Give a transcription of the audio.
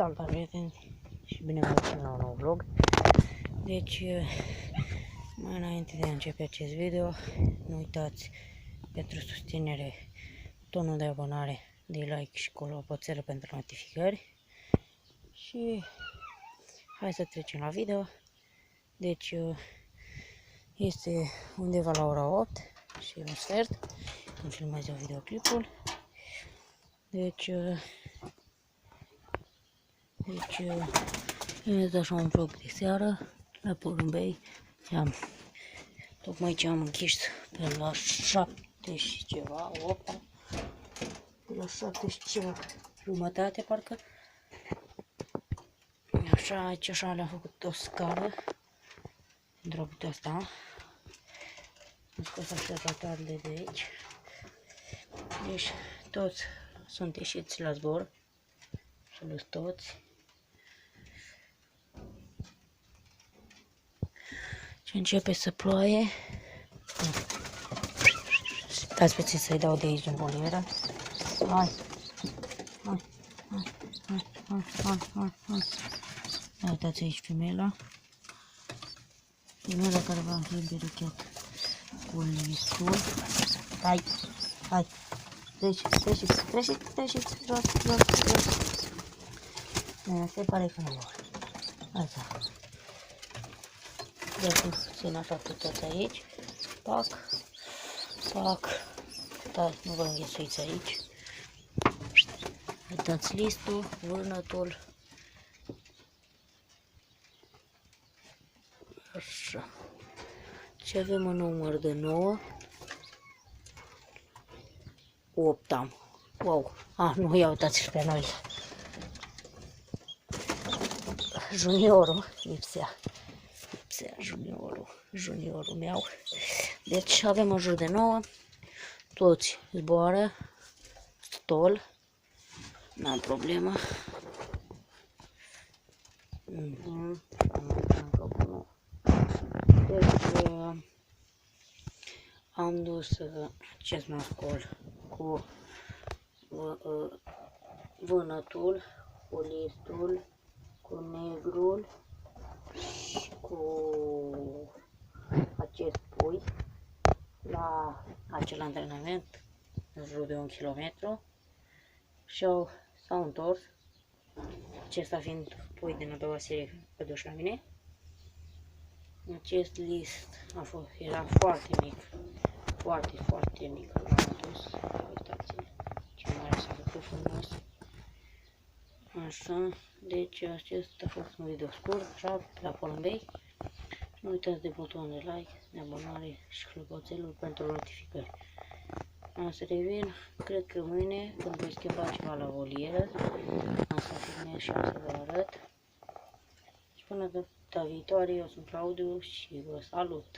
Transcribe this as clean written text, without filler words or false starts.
Salutare prieteni și bine v-am găsit la un nou vlog. Deci, mai înainte de a începe acest video, nu uitați pentru susținere butonul de abonare, de like și clopoțelul pentru notificări. Și hai să trecem la video. Deci, este undeva la ora 8 și un sfert când filmez eu videoclipul. Deci este așa un vlog de seară la porumbei. Tocmai ce am închis pe la 7 și ceva, 8, pe la 7 și ceva jumătate parcă. Așa, aici așa le-am făcut o scară pentru a putea sta. Am scos așteptatoarele de aici. Deci toți sunt ieșiți la zbor, absolut toți. Și începe să ploaie. Stați puțin să-i dau de aici din bolieră. Hai. Uitați aici femela. Femela care va fi berechet cu listul. Hai. Treceți, jos. Se pare că nu vor. Așa. Deci puțin așa pe toți aici. Pac. Da, nu vă înghesuiți aici. Uitați listul, vânătul. Așa. Ce avem în număr de 9? 8 am. Wow. Nu, ia uitați-l pe noi. Juniorul lipsea juniorul meu. Deci avem în jur de 9. Toți zboară. Stol. N-am problemă. Deci am dus acest mascul cu vânătul, cu listul, cu negrul și cu acest pui la acel antrenament în jur de 1 kilometru și s-au întors, acesta fiind pui din a doua serie păduși la mine. Acest list era foarte mic, foarte mic, l-am adus, uitați-l, ce mare s-a făcut frumos. Așa, deci acesta a fost un video scurt, așa, la porumbei. Nu uitați de butonul de like, de abonare și clopoțelul pentru notificări. Am să revin, cred că mâine, când voi schimba ceva la volieră, am să filmez și am să vă arăt. Și până data viitoare, eu sunt Claudiu și vă salut!